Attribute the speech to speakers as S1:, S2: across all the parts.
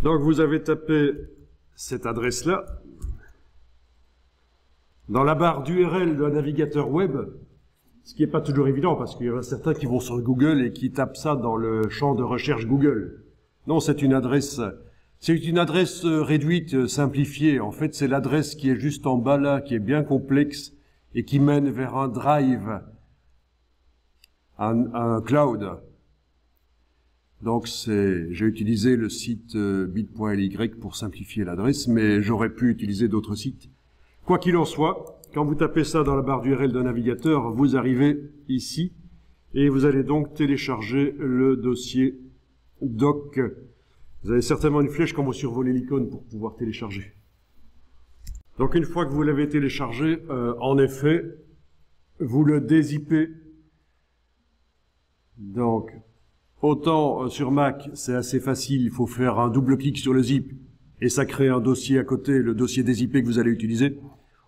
S1: Donc vous avez tapé cette adresse-là. Dans la barre d'URL d'un navigateur web, ce qui n'est pas toujours évident parce qu'il y en a certains qui vont sur Google et qui tapent ça dans le champ de recherche Google. Non, c'est une adresse réduite, simplifiée. En fait, c'est l'adresse qui est juste en bas là, qui est bien complexe et qui mène vers un drive, un cloud. Donc j'ai utilisé le site bit.ly pour simplifier l'adresse, mais j'aurais pu utiliser d'autres sites. Quoi qu'il en soit, quand vous tapez ça dans la barre d'URL d'un navigateur, vous arrivez ici et vous allez donc télécharger le dossier doc. Vous avez certainement une flèche quand vous survolez l'icône pour pouvoir télécharger. Donc une fois que vous l'avez téléchargé, en effet, vous le dézippez. Donc, autant sur Mac, c'est assez facile, il faut faire un double clic sur le zip et ça crée un dossier à côté, le dossier dézippé que vous allez utiliser.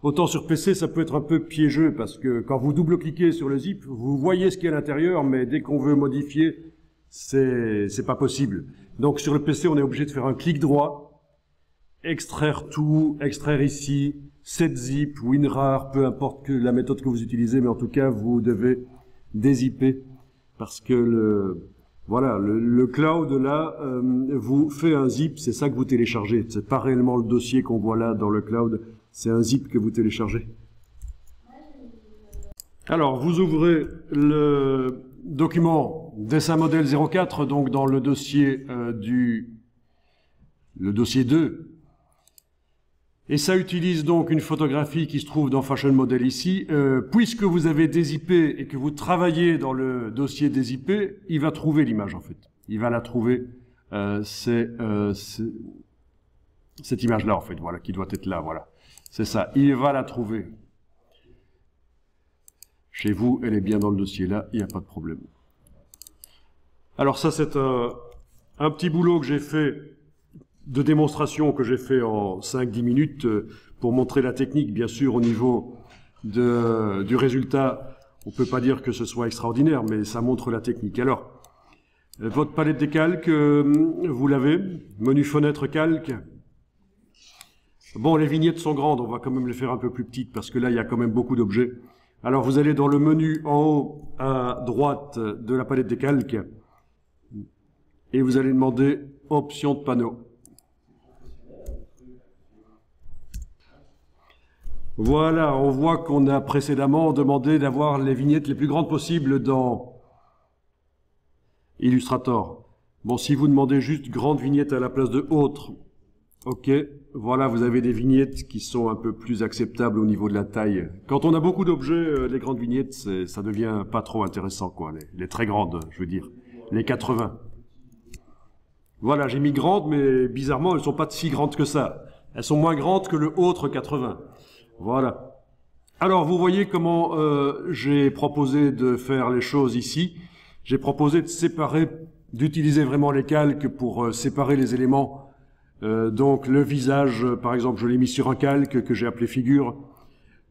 S1: Autant sur PC, ça peut être un peu piégeux parce que quand vous double-cliquez sur le zip, vous voyez ce qu'il y a à l'intérieur, mais dès qu'on veut modifier, c'est pas possible. Donc sur le PC, on est obligé de faire un clic droit, extraire tout, extraire ici, set zip, WinRAR, peu importe la méthode que vous utilisez, mais en tout cas, vous devez dézipper parce que le cloud là vous fait un zip, c'est ça que vous téléchargez. C'est pas réellement le dossier qu'on voit là dans le cloud, c'est un zip que vous téléchargez. Alors vous ouvrez le document dessin modèle 04, donc dans le dossier le dossier 2. Et ça utilise donc une photographie qui se trouve dans Fashion Model ici. Puisque vous avez dézippé et que vous travaillez dans le dossier dézippé, il va trouver l'image en fait. Il va la trouver. Cette image-là en fait, voilà, qui doit être là, voilà. C'est ça, il va la trouver. Chez vous, elle est bien dans le dossier là, il n'y a pas de problème. Alors ça, c'est un petit boulot que j'ai fait de démonstration que j'ai fait en 5-10 minutes pour montrer la technique, bien sûr, au niveau du résultat. On peut pas dire que ce soit extraordinaire, mais ça montre la technique. Alors, votre palette des calques, vous l'avez, menu fenêtre calque. Bon, les vignettes sont grandes, on va quand même les faire un peu plus petites parce que là, il y a quand même beaucoup d'objets. Alors, vous allez dans le menu en haut à droite de la palette des calques et vous allez demander option de panneau. Voilà, on voit qu'on a précédemment demandé d'avoir les vignettes les plus grandes possibles dans Illustrator. Bon, si vous demandez juste grande vignette à la place de autre, ok, voilà, vous avez des vignettes qui sont un peu plus acceptables au niveau de la taille. Quand on a beaucoup d'objets, les grandes vignettes, ça devient pas trop intéressant, quoi. Les très grandes, je veux dire, les 80. Voilà, j'ai mis grandes, mais bizarrement, elles sont pas si grandes que ça. Elles sont moins grandes que le autre 80. Voilà. Alors, vous voyez comment j'ai proposé de faire les choses ici. J'ai proposé de séparer, d'utiliser vraiment les calques pour séparer les éléments. Donc, le visage, par exemple, je l'ai mis sur un calque que j'ai appelé figure.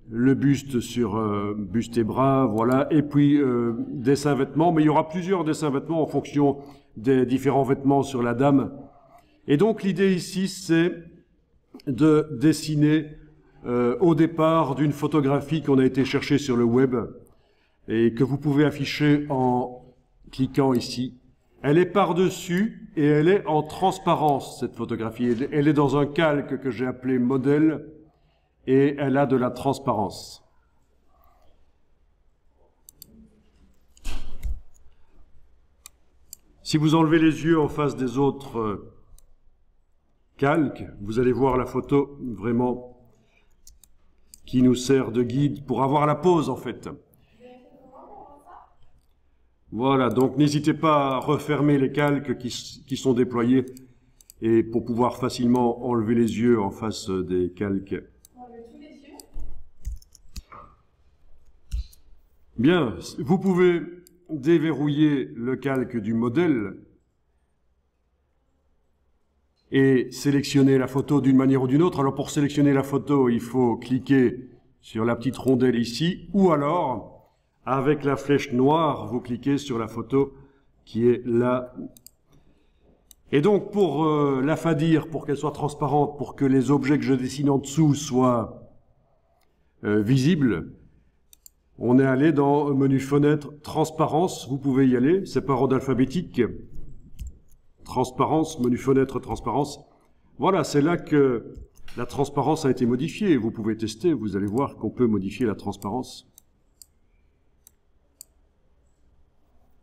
S1: Le buste sur buste et bras, voilà. Et puis, dessin vêtements. Mais il y aura plusieurs dessins vêtements en fonction des différents vêtements sur la dame. Et donc, l'idée ici, c'est de dessiner au départ d'une photographie qu'on a été chercher sur le web et que vous pouvez afficher en cliquant ici. Elle est par-dessus et elle est en transparence, cette photographie. Elle est dans un calque que j'ai appelé modèle et elle a de la transparence. Si vous enlevez les yeux en face des autres calques, vous allez voir la photo vraiment qui nous sert de guide pour avoir la pose en fait. Voilà, donc n'hésitez pas à refermer les calques qui sont déployés et pour pouvoir facilement enlever les yeux en face des calques. Bien, vous pouvez déverrouiller le calque du modèle et sélectionner la photo d'une manière ou d'une autre. Alors pour sélectionner la photo, il faut cliquer sur la petite rondelle ici, ou alors, avec la flèche noire, vous cliquez sur la photo qui est là. Et donc pour l'affadir, pour qu'elle soit transparente, pour que les objets que je dessine en dessous soient visibles, on est allé dans menu fenêtre transparence, vous pouvez y aller, c'est par ordre alphabétique. Transparence, menu fenêtre transparence. Voilà, c'est là que la transparence a été modifiée. Vous pouvez tester, vous allez voir qu'on peut modifier la transparence.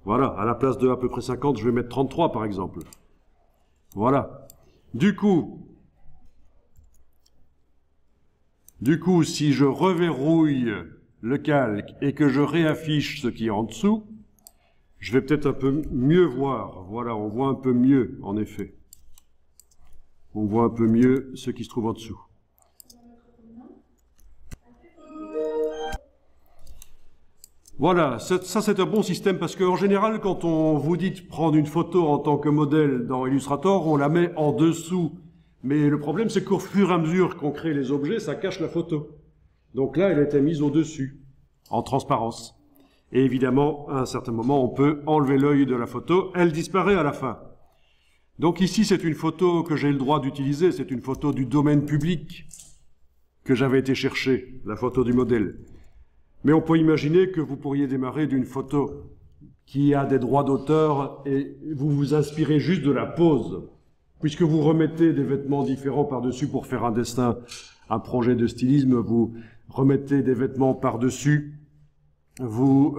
S1: Voilà, à la place de à peu près 50, je vais mettre 33 par exemple. Voilà. Du coup, si je reverrouille le calque et que je réaffiche ce qui est en dessous, je vais peut-être un peu mieux voir. Voilà, on voit un peu mieux, en effet. On voit un peu mieux ce qui se trouve en dessous. Voilà, ça c'est un bon système parce qu'en général, quand on vous dit de prendre une photo en tant que modèle dans Illustrator, on la met en dessous. Mais le problème, c'est qu'au fur et à mesure qu'on crée les objets, ça cache la photo. Donc là, elle était mise au-dessus, en transparence. Et évidemment, à un certain moment, on peut enlever l'œil de la photo, elle disparaît à la fin. Donc ici, c'est une photo que j'ai le droit d'utiliser, c'est une photo du domaine public que j'avais été chercher, la photo du modèle. Mais on peut imaginer que vous pourriez démarrer d'une photo qui a des droits d'auteur et vous vous inspirez juste de la pose, puisque vous remettez des vêtements différents par-dessus pour faire un dessin, un projet de stylisme, vous remettez des vêtements par-dessus, vous...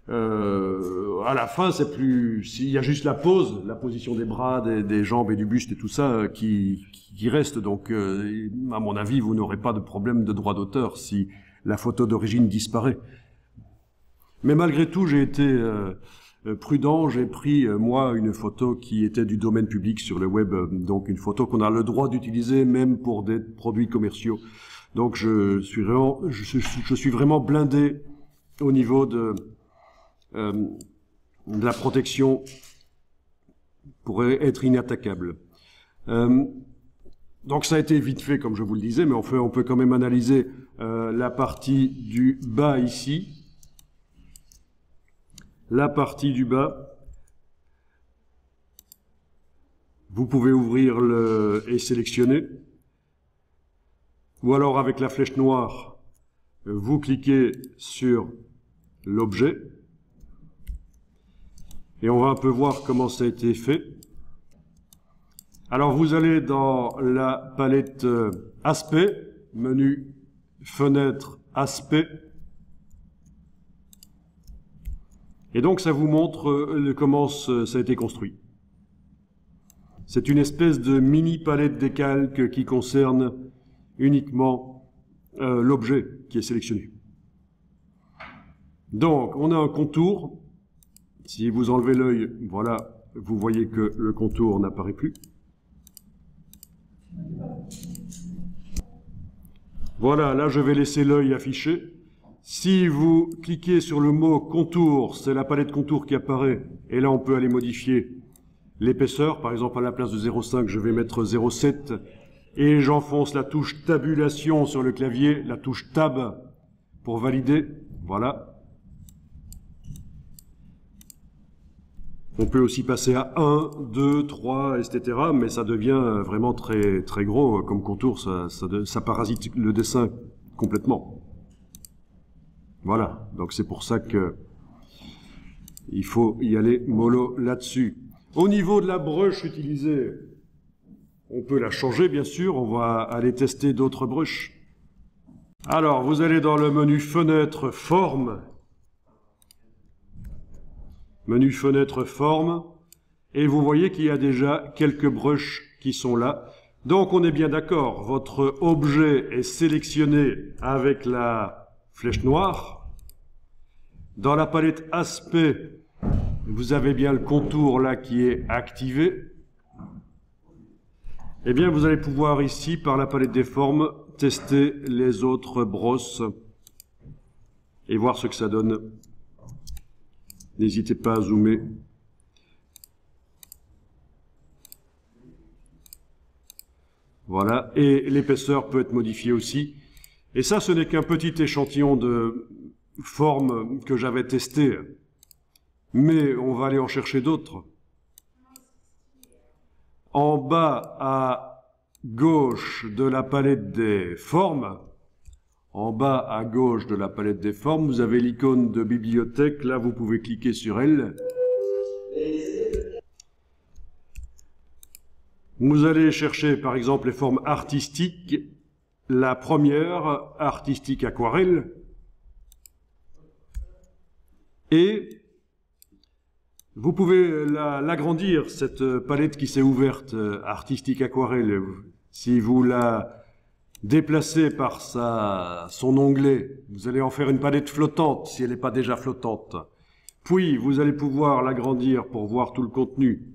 S1: à la fin, c'est plus... Il y a juste la pose, la position des bras, des jambes et du buste et tout ça qui reste. Donc, à mon avis, vous n'aurez pas de problème de droit d'auteur si la photo d'origine disparaît. Mais malgré tout, j'ai été prudent. J'ai pris, moi, une photo qui était du domaine public sur le web. Donc, une photo qu'on a le droit d'utiliser même pour des produits commerciaux. Donc, je suis vraiment blindé au niveau de la protection pour être inattaquable. Donc ça a été vite fait, comme je vous le disais, mais on peut quand même analyser la partie du bas ici. La partie du bas, vous pouvez ouvrir et sélectionner. Ou alors avec la flèche noire, vous cliquez sur l'objet. Et on va un peu voir comment ça a été fait. Alors vous allez dans la palette Aspect, menu Fenêtre Aspect. Et donc ça vous montre comment ça a été construit. C'est une espèce de mini palette des calques qui concerne uniquement l'objet qui est sélectionné. Donc on a un contour. Si vous enlevez l'œil, voilà, vous voyez que le contour n'apparaît plus. Voilà, là je vais laisser l'œil affiché. Si vous cliquez sur le mot contour, c'est la palette contour qui apparaît. Et là on peut aller modifier l'épaisseur. Par exemple, à la place de 0,5, je vais mettre 0,7. Et j'enfonce la touche tabulation sur le clavier, la touche tab pour valider. Voilà. On peut aussi passer à 1, 2, 3, etc. Mais ça devient vraiment très, très gros comme contour. Ça parasite le dessin complètement. Voilà. Donc c'est pour ça que il faut y aller mollo là-dessus. Au niveau de la brush utilisée, on peut la changer bien sûr. On va aller tester d'autres brushes. Alors vous allez dans le menu Fenêtre Forme. Menu Fenêtre Forme, et vous voyez qu'il y a déjà quelques brushes qui sont là. Donc on est bien d'accord, votre objet est sélectionné avec la flèche noire. Dans la palette Aspect, vous avez bien le contour là qui est activé. Eh bien vous allez pouvoir ici, par la palette des formes, tester les autres brosses et voir ce que ça donne. N'hésitez pas à zoomer. Voilà, et l'épaisseur peut être modifiée aussi. Et ça, ce n'est qu'un petit échantillon de formes que j'avais testé. Mais on va aller en chercher d'autres. En bas à gauche de la palette des formes, en bas à gauche de la palette des formes, vous avez l'icône de bibliothèque. Là, vous pouvez cliquer sur elle. Vous allez chercher par exemple les formes artistiques. La première, artistique aquarelle. Et vous pouvez l'agrandir, cette palette qui s'est ouverte, artistique aquarelle. Si vous la déplacez par son onglet, vous allez en faire une palette flottante, si elle n'est pas déjà flottante. Puis, vous allez pouvoir l'agrandir pour voir tout le contenu.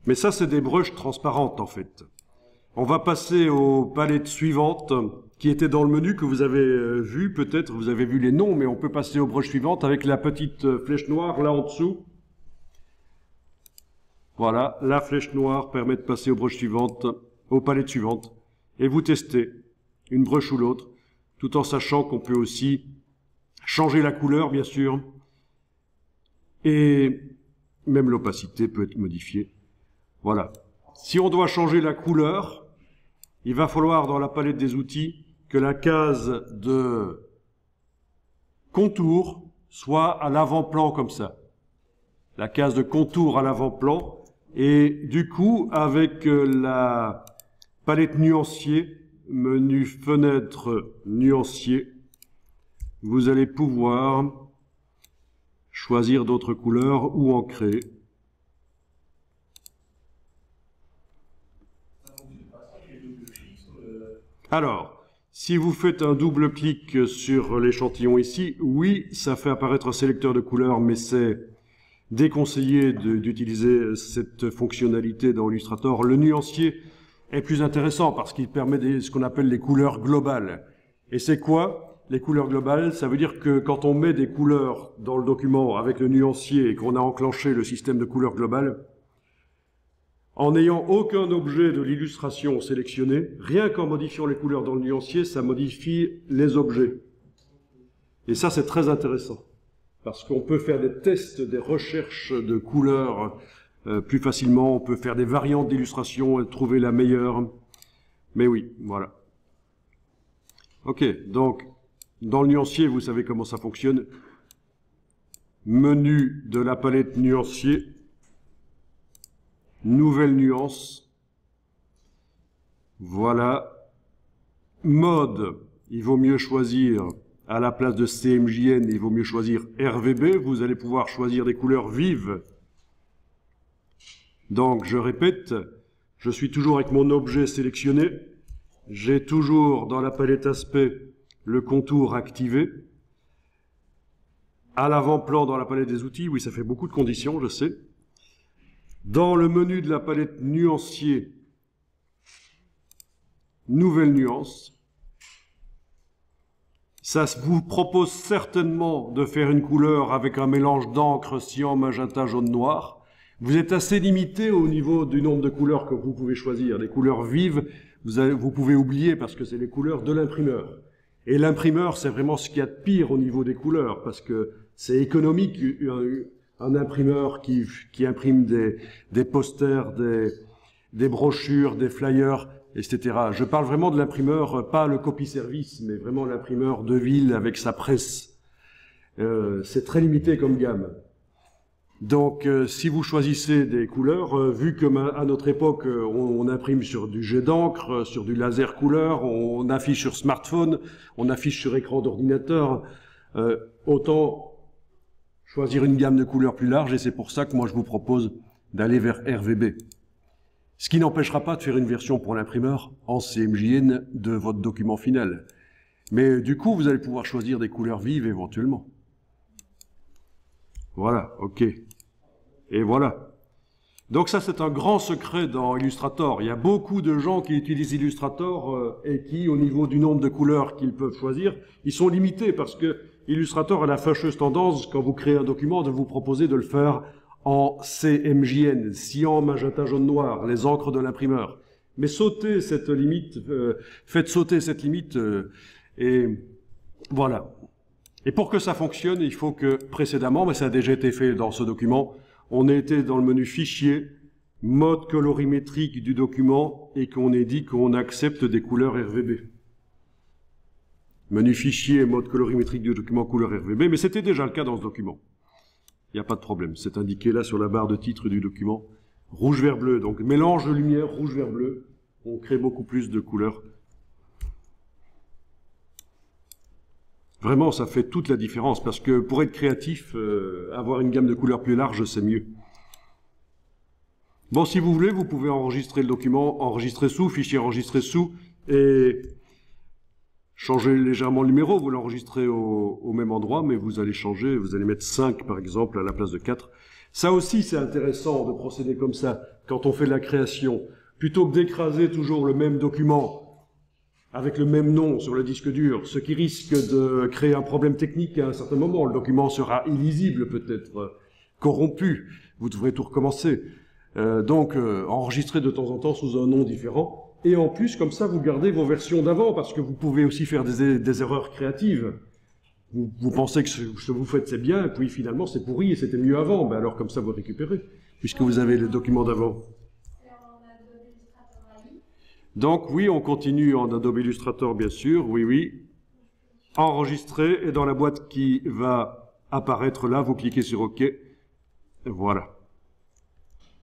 S1: Mais ça, c'est des brushes transparentes, en fait. On va passer aux palettes suivantes, qui étaient dans le menu, que vous avez vu, peut-être, vous avez vu les noms, mais on peut passer aux brushes suivantes avec la petite flèche noire, là en dessous. Voilà, la flèche noire permet de passer aux brushes suivantes, aux palettes suivantes. Et vous testez une brush ou l'autre, tout en sachant qu'on peut aussi changer la couleur, bien sûr. Et même l'opacité peut être modifiée. Voilà. Si on doit changer la couleur, il va falloir dans la palette des outils que la case de contour soit à l'avant-plan comme ça. La case de contour à l'avant-plan. Et du coup, avec la palette nuancier, menu fenêtre nuancier, vous allez pouvoir choisir d'autres couleurs ou en créer. Alors, si vous faites un double clic sur l'échantillon ici, oui, ça fait apparaître un sélecteur de couleurs, mais c'est déconseillé d'utiliser cette fonctionnalité dans Illustrator. Le nuancier est plus intéressant parce qu'il permet ce qu'on appelle les couleurs globales. Et c'est quoi les couleurs globales? Ça veut dire que quand on met des couleurs dans le document avec le nuancier et qu'on a enclenché le système de couleurs globales, en n'ayant aucun objet de l'illustration sélectionné, rien qu'en modifiant les couleurs dans le nuancier, ça modifie les objets. Et ça, c'est très intéressant, parce qu'on peut faire des tests, des recherches de couleurs plus facilement, on peut faire des variantes d'illustration et trouver la meilleure. Mais oui, voilà. Ok, donc, dans le nuancier, vous savez comment ça fonctionne. Menu de la palette nuancier. Nouvelle nuance. Voilà. Mode, il vaut mieux choisir, à la place de CMJN, il vaut mieux choisir RVB. Vous allez pouvoir choisir des couleurs vives. Donc, je répète, je suis toujours avec mon objet sélectionné. J'ai toujours dans la palette aspect le contour activé. À l'avant-plan dans la palette des outils, oui, ça fait beaucoup de conditions, je sais. Dans le menu de la palette nuancier, nouvelle nuance. Ça vous propose certainement de faire une couleur avec un mélange d'encre, cyan, magenta, jaune, noir. Vous êtes assez limité au niveau du nombre de couleurs que vous pouvez choisir. Les couleurs vives, vous pouvez oublier parce que c'est les couleurs de l'imprimeur. Et l'imprimeur, c'est vraiment ce qu'il y a de pire au niveau des couleurs parce que c'est économique. Un imprimeur qui imprime des posters, des brochures, des flyers, etc. Je parle vraiment de l'imprimeur, pas le copy-service, mais vraiment l'imprimeur de ville avec sa presse. C'est très limité comme gamme. Donc, si vous choisissez des couleurs, vu que à notre époque, on imprime sur du jet d'encre, sur du laser couleur, on affiche sur smartphone, on affiche sur écran d'ordinateur, autant choisir une gamme de couleurs plus large, et c'est pour ça que moi je vous propose d'aller vers RVB. Ce qui n'empêchera pas de faire une version pour l'imprimeur en CMJN de votre document final. Mais du coup, vous allez pouvoir choisir des couleurs vives éventuellement. Voilà, ok. Et voilà. Donc ça, c'est un grand secret dans Illustrator. Il y a beaucoup de gens qui utilisent Illustrator et qui, au niveau du nombre de couleurs qu'ils peuvent choisir, ils sont limités parce que Illustrator a la fâcheuse tendance, quand vous créez un document, de vous proposer de le faire en CMJN, cyan, magenta, jaune, noir, les encres de l'imprimeur. Mais sautez cette limite, faites sauter cette limite, et voilà. Et pour que ça fonctionne, il faut que précédemment, mais ça a déjà été fait dans ce document, on ait été dans le menu Fichier, mode colorimétrique du document et qu'on ait dit qu'on accepte des couleurs RVB. Menu fichier, mode colorimétrique du document, couleur RVB, mais c'était déjà le cas dans ce document. Il n'y a pas de problème, c'est indiqué là sur la barre de titre du document. Rouge, vert, bleu, donc mélange de lumière, rouge, vert, bleu, on crée beaucoup plus de couleurs. Vraiment, ça fait toute la différence, parce que pour être créatif, avoir une gamme de couleurs plus large, c'est mieux. Bon, si vous voulez, vous pouvez enregistrer le document, enregistrer sous, fichier enregistrer sous, et changer légèrement le numéro, vous l'enregistrez au même endroit, mais vous allez changer, vous allez mettre 5 par exemple à la place de 4. Ça aussi, c'est intéressant de procéder comme ça, quand on fait de la création. Plutôt que d'écraser toujours le même document avec le même nom sur le disque dur, ce qui risque de créer un problème technique à un certain moment. Le document sera illisible peut-être, corrompu, vous devrez tout recommencer. Donc, enregistrer de temps en temps sous un nom différent. Et en plus, comme ça, vous gardez vos versions d'avant, parce que vous pouvez aussi faire des erreurs créatives. Vous pensez que ce que vous faites, c'est bien, et puis finalement, c'est pourri, et c'était mieux avant. Ben alors, comme ça, vous récupérez, puisque vous avez le document d'avant. Donc, oui, on continue en Adobe Illustrator, bien sûr, oui, oui. Enregistrer, et dans la boîte qui va apparaître là, vous cliquez sur OK. Voilà.